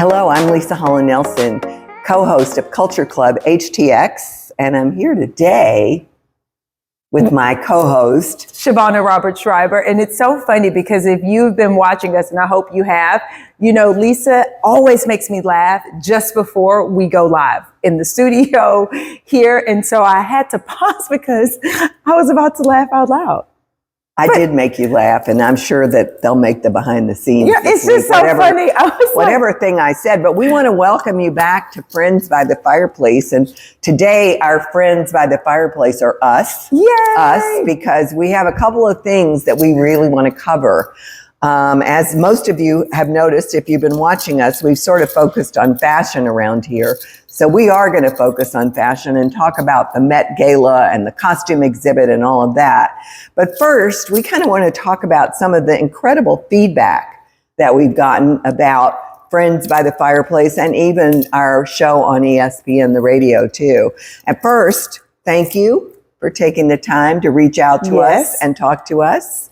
Hello, I'm Leisa Holland-Nelson, co-host of Culture Club HTX, and I'm here today with my co-host, Shavonnah Schreiber. And it's so funny because if you've been watching us, and I hope you have, you know, Leisa always makes me laugh just before we go live in the studio here. And so I had to pause because I was about to laugh out loud. I did make you laugh, and I'm sure that they'll make the behind the scenes. Yeah, it's just so funny. Whatever thing I said, but we want to welcome you back to Friends by the Fireplace. And today our Friends by the Fireplace are us. Yay! Us, because we have a couple of things that we really want to cover. As most of you have noticed, if you've been watching us, we've sort of focused on fashion around here. So we are going to focus on fashion and talk about the Met Gala and the costume exhibit and all of that. But first, we kind of want to talk about some of the incredible feedback that we've gotten about Friends by the Fireplace and even our show on ESPN, the radio too. At first, thank you for taking the time to reach out to us and talk to us.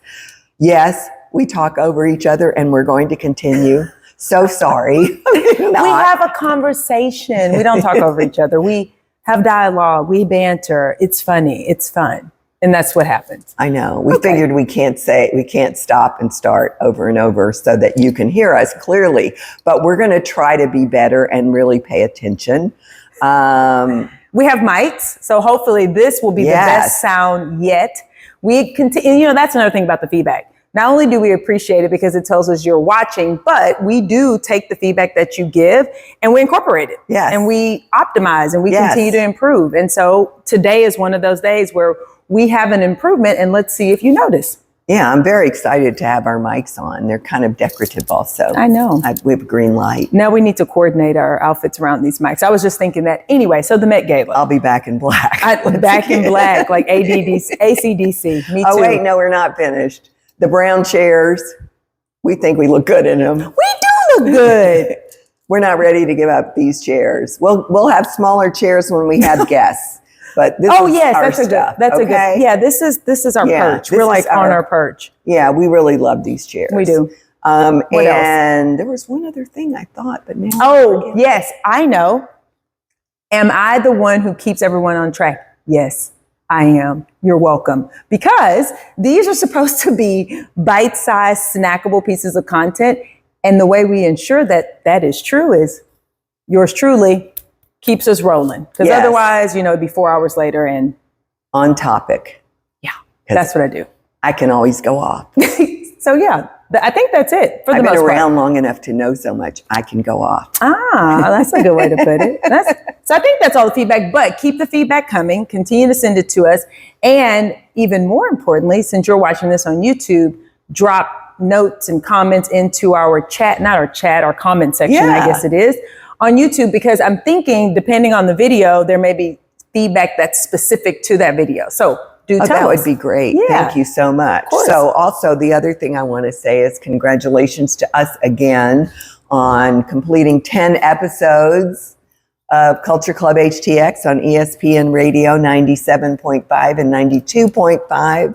Yes, we talk over each other and we're going to continue. So sorry. We have a conversation. We don't talk over each other. We have dialogue. We banter. It's funny. It's fun. And that's what happens. I know. We figured we can't stop and start over and over so that you can hear us clearly. But we're going to try to be better and really pay attention. We have mics. So hopefully this will be the best sound yet. We continue. You know, that's another thing about the feedback. Not only do we appreciate it because it tells us you're watching, but we do take the feedback that you give and we incorporate it. Yes. And we optimize and we continue to improve. And so today is one of those days where we have an improvement, and let's see if you notice. Yeah, I'm very excited to have our mics on. They're kind of decorative also. I know. We have a green light. Now we need to coordinate our outfits around these mics. I was just thinking that. Anyway, so the Met Gala. I'll be back in black. Back in black, like AC/DC. Me too. Oh, wait, no, we're not finished. The brown chairs, we think we look good in them. We do look good. We're not ready to give up these chairs. We'll have smaller chairs when we have guests. But this is our stuff. That's a good. Yeah, this is our perch. We're like on our perch. Yeah, we really love these chairs. We do. What else? There was one other thing I thought, but now. Oh, yes, I know. Am I the one who keeps everyone on track? Yes, I am. You're welcome. Because these are supposed to be bite-sized, snackable pieces of content. And the way we ensure that that is true is yours truly keeps us rolling. Because otherwise, you know, it'd be 4 hours later and on topic. Yeah, that's what I do. I can always go off. So yeah, I think that's it for the most part. I've been around long enough to know so much. I can go off. That's a good way to put it. So I think that's all the feedback, but keep the feedback coming. Continue to send it to us. And even more importantly, since you're watching this on YouTube, drop notes and comments into our chat, our comment section, I guess it is, on YouTube, because I'm thinking, depending on the video, there may be feedback that's specific to that video. So do tell us. That would be great. Yeah. Thank you so much. So also the other thing I want to say is congratulations to us again on completing 10 episodes of Culture Club HTX on ESPN Radio 97.5 and 92.5.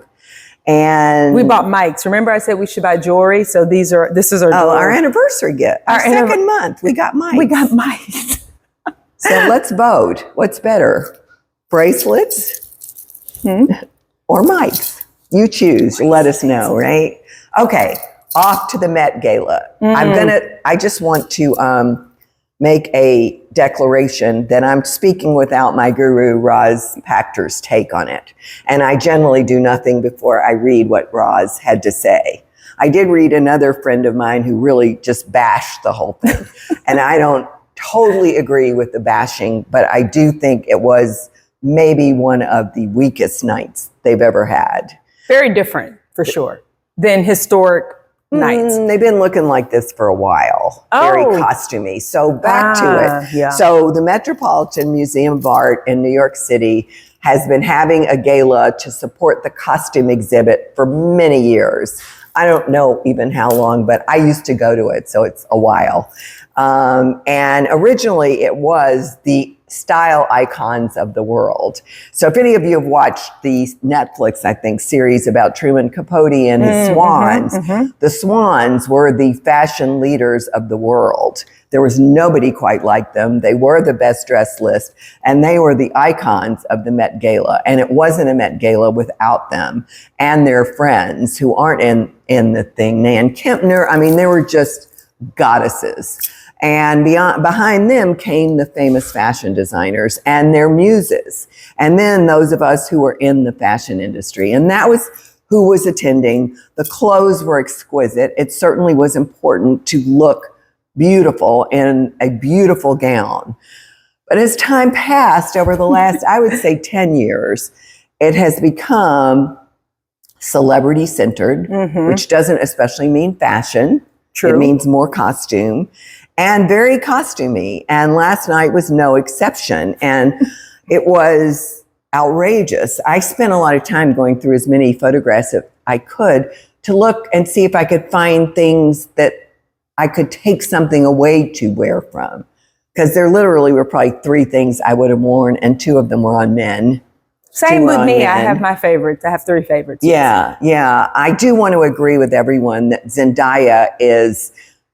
And we bought mics. Remember I said we should buy jewelry? So this is our jewelry. Our anniversary gift. Our second month. We got mics. We got mics. So let's vote. What's better? Bracelets or mics? You choose. Let us know, right? Okay. Off to the Met Gala. I just want to make a declaration that I'm speaking without my guru, Roz Pachter's take on it. And I generally do nothing before I read what Roz had to say. I did read another friend of mine who really just bashed the whole thing. And I don't totally agree with the bashing, but I do think it was maybe one of the weakest nights they've ever had. Very different, for sure, than historic nights. They've been looking like this for a while. Very costumey. So back to it. Yeah. So the Metropolitan Museum of Art in New York City has been having a gala to support the costume exhibit for many years. I don't know even how long, but I used to go to it, so it's a while. And originally it was the style icons of the world. So if any of you have watched the Netflix, I think, series about Truman Capote and his swans, the swans were the fashion leaders of the world. There was nobody quite like them. They were the best dressed list, and they were the icons of the Met Gala. And it wasn't a Met Gala without them and their friends who aren't in the thing. Nan Kempner, I mean, they were just goddesses. And behind them came the famous fashion designers and their muses. And then those of us who were in the fashion industry. And that was who was attending. The clothes were exquisite. It certainly was important to look beautiful in a beautiful gown. But as time passed over the last, I would say 10 years, it has become celebrity centered, which doesn't especially mean fashion. True. It means more costume and very costumey. And last night was no exception. And it was outrageous. I spent a lot of time going through as many photographs as I could to look and see if I could find things that I could take something away to wear from. Because there literally were probably 3 things I would have worn, and 2 of them were on men. Same with me. I have my favorites. I have 3 favorites. Yeah. I do want to agree with everyone that Zendaya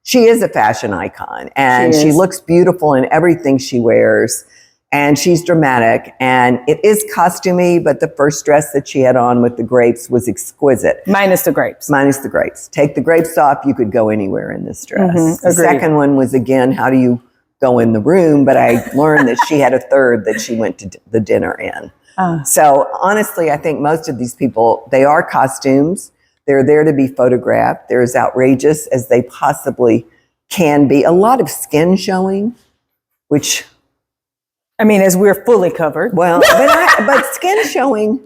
she is a fashion icon, and she looks beautiful in everything she wears, and she's dramatic, and it is costumey, but the first dress that she had on with the grapes was exquisite. Minus the grapes. Take the grapes off, you could go anywhere in this dress. The Agreed. second one was, again, how do you go in the room? But I learned that she had a third that she went to the dinner in. So honestly, I think most of these people, they are costumes. They're there to be photographed. They're as outrageous as they possibly can be. A lot of skin showing, which... I mean, as we're fully covered. Well, but skin showing,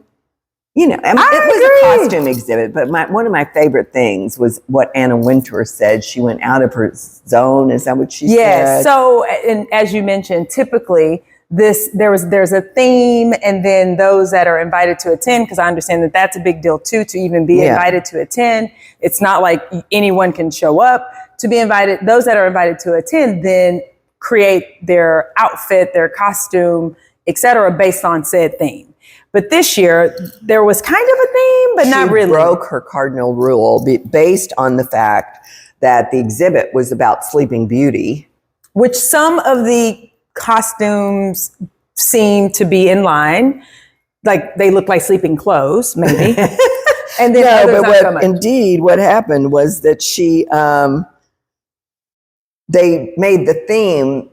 you know, it was a costume exhibit, but one of my favorite things was what Anna Wintour said. She went out of her zone. Is that what she said? Yes. So, and as you mentioned, typically there's a theme, and then those that are invited to attend, because I understand that that's a big deal too, to even be invited to attend. It's not like anyone can show up to be invited. Those that are invited to attend then create their outfit, their costume, etc., based on said theme. But this year, there was kind of a theme, but not really. She broke her cardinal rule based on the fact that the exhibit was about Sleeping Beauty. Which some of the costumes seem to be in line. Like they look like sleeping clothes, maybe. And then others not so much. Indeed, what happened was that they made the theme,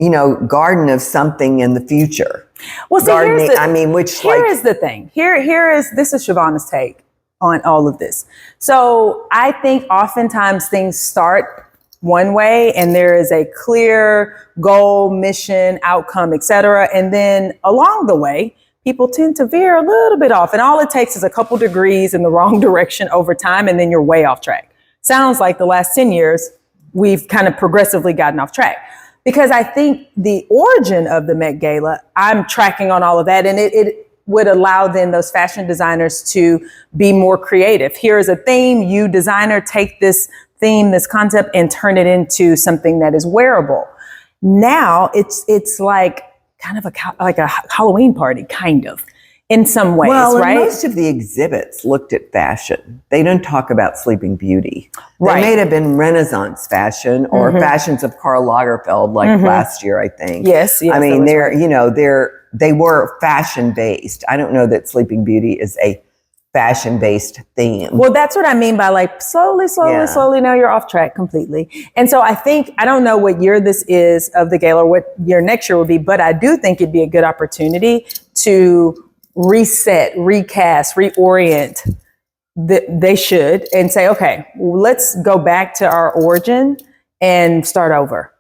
you know, garden of something in the future. Well, see, gardening, here is the thing. This is Shavonnah's take on all of this. So I think oftentimes things start one way and there is a clear goal, mission, outcome, etc. And then along the way, people tend to veer a little bit off. And all it takes is a couple degrees in the wrong direction over time, and then you're way off track. Sounds like the last 10 years, we've kind of progressively gotten off track. Because I think the origin of the Met Gala, I'm tracking on all of that, and it would allow then those fashion designers to be more creative. Here's a theme, you designer, take this theme, this concept, and turn it into something that is wearable. Now it's like kind of like a Halloween party, kind of. In some ways, right? Most of the exhibits looked at fashion. They didn't talk about Sleeping Beauty. Right. They may have been Renaissance fashion or fashions of Karl Lagerfeld, like last year, I think. Yes. I mean, they were fashion based. I don't know that Sleeping Beauty is a fashion based theme. Well, that's what I mean by like slowly. Now you're off track completely. And so I don't know what year this is of the gala or what year next year will be, but I do think it'd be a good opportunity to reset, recast, reorient. They should, and say, okay, let's go back to our origin and start over.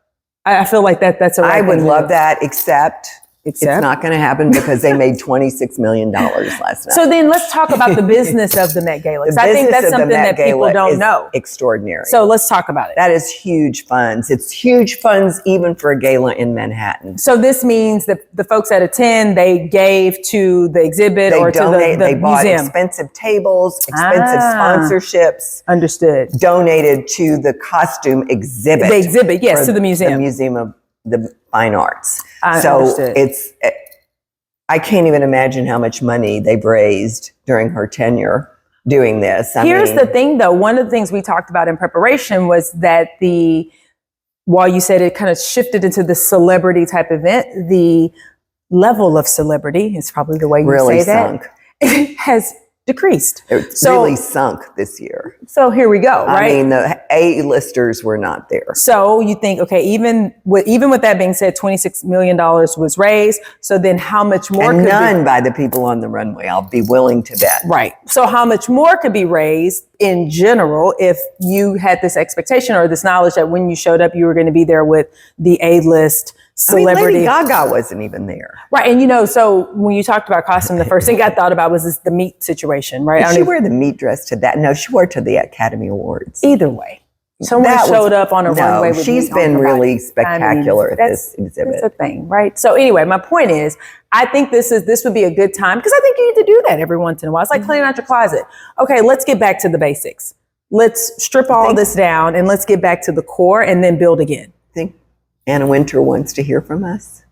I feel like that's a right I would thing love that, except it's not going to happen because they made $26 million last night. So then let's talk about the business of the Met Gala. I think that's something that people don't know. Extraordinary. So let's talk about it. That is huge funds. It's huge funds even for a gala in Manhattan. So this means that the folks that attend, they gave to the exhibit or to the museum. They bought expensive tables, expensive sponsorships. Understood. Donated to the costume exhibit. The exhibit, yes, to the museum. The Museum of the fine arts. So understood. I can't even imagine how much money they've raised during her tenure doing this. Here's the thing, though. One of the things we talked about in preparation was that while you said it kind of shifted into the celebrity type event, the level of celebrity is probably the way you really say that. Has decreased. It's really sunk this year. So here we go, right? I mean, the A-listers were not there. So you think, okay, even with that being said, $26 million was raised. So then how much more and none by the people on the runway, I'll be willing to bet. Right. So how much more could be raised in general if you had this expectation or this knowledge that when you showed up, you were going to be there with the A-list celebrity. Lady Gaga wasn't even there. Right. And so when you talked about costume, the first thing I thought about was the meat situation, right? Did she wear the meat dress to that? No, she wore it to the Academy Awards. Either way. Someone showed up on a runway with she's been really spectacular at this exhibit. That's a thing, right? So anyway, my point is, I think this would be a good time because I think you need to do that every once in a while. It's like cleaning out your closet. Okay, let's get back to the basics. Let's strip all this down and let's get back to the core and then build again. Think Anna Wintour wants to hear from us.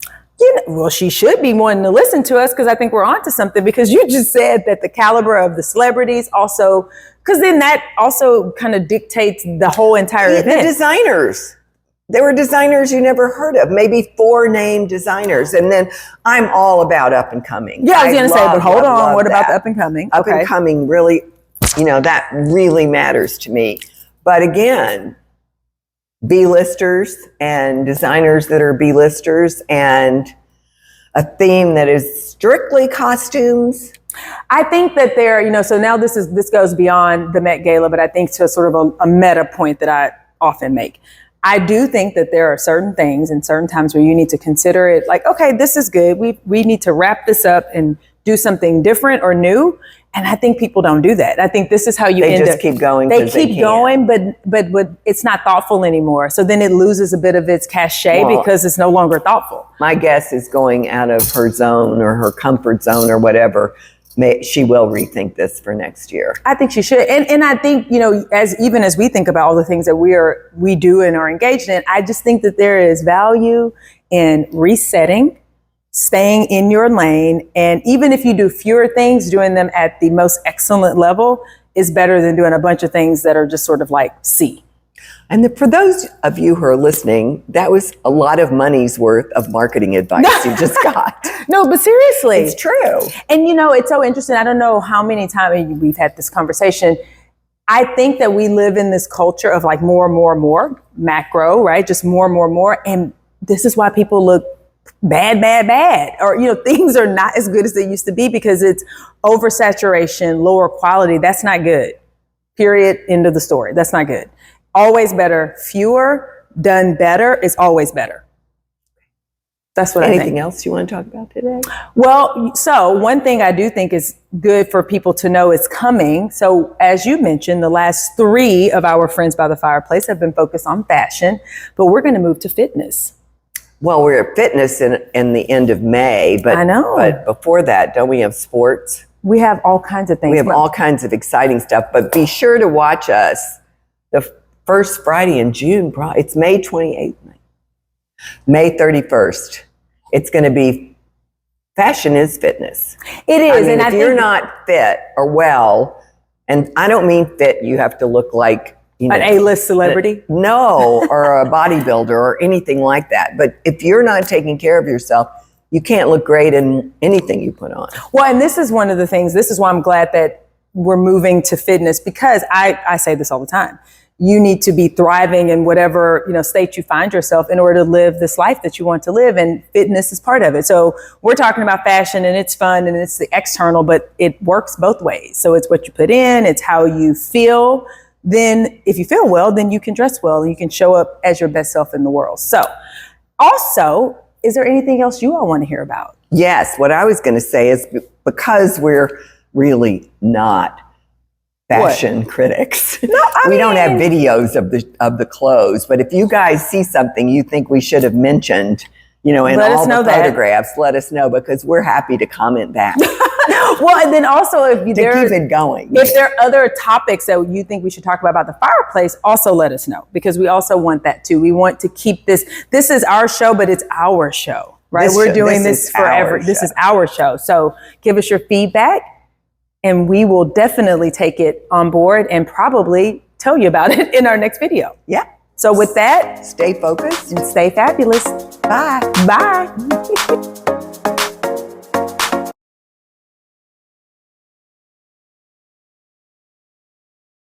Well, she should be wanting to listen to us because I think we're onto something because you just said that the caliber of the celebrities also, because then that also kind of dictates the whole entire event. The designers. There were designers you never heard of, maybe 4 named designers. And then I'm all about up and coming. Yeah, I was going to say, but hold on. What about the up and coming? Up and coming really, that really matters to me. But again, B-listers and designers that are B-listers and a theme that is strictly costumes. I think that so now this goes beyond the Met Gala, but I think to sort of a meta point that I often make. I do think that there are certain things and certain times where you need to consider it like, okay, this is good. We need to wrap this up and do something different or new. And I think people don't do that. I think this is how they just keep going. They keep going, but it's not thoughtful anymore. So then it loses a bit of its cachet because it's no longer thoughtful. My guess is going out of her zone or her comfort zone or whatever. She will rethink this for next year. I think she should. And I think, as we think about all the things that we do and are engaged in, I just think that there is value in resetting, staying in your lane. And even if you do fewer things, doing them at the most excellent level is better than doing a bunch of things that are just sort of like C. And for those of you who are listening, that was a lot of money's worth of marketing advice you just got. No, but seriously. It's true. And it's so interesting. I don't know how many times we've had this conversation. I think that we live in this culture of like more, macro, right? Just more. And this is why people look bad. Or, things are not as good as they used to be because it's oversaturation, lower quality. That's not good. Period. End of the story. That's not good. Always better. Fewer, done better is always better. That's what I think. Anything else you want to talk about today? Well, so one thing I do think is good for people to know is coming. So as you mentioned, the last 3 of our Friends by the Fireplace have been focused on fashion, but we're going to move to fitness. Well, we're at fitness in the end of May, but I know. But before that, don't we have sports? We have all kinds of things. We have all kinds of exciting stuff, but be sure to watch us the first Friday in June. It's May 28th, May 31st. It's going to be fashion is fitness. It is. I mean, if you're not fit or well, and I don't mean fit, you have to look like an A-list celebrity. No, or a bodybuilder or anything like that. But if you're not taking care of yourself, you can't look great in anything you put on. Well, and this is one of the things, this is why I'm glad that we're moving to fitness because I say this all the time. You need to be thriving in whatever, state you find yourself in order to live this life that you want to live. And fitness is part of it. So we're talking about fashion and it's fun and it's the external, but it works both ways. So it's what you put in, it's how you feel. Then if you feel well, then you can dress well and you can show up as your best self in the world. So also, is there anything else you all want to hear about? Yes. What I was going to say is because we're really not fashion critics. No, we don't have videos of the clothes, but if you guys see something you think we should have mentioned, in all the photographs, let us know because we're happy to comment back. Well, and then also if to there keep it going. if there are other topics that you think we should talk about the fireplace, also let us know, because we also want that too. We want to keep this. This is our show, but it's our show, right? We're doing this forever. This is our show. So give us your feedback, and we will definitely take it on board and probably tell you about it in our next video. Yeah. So with that, Stay focused. and stay fabulous. Bye. Bye.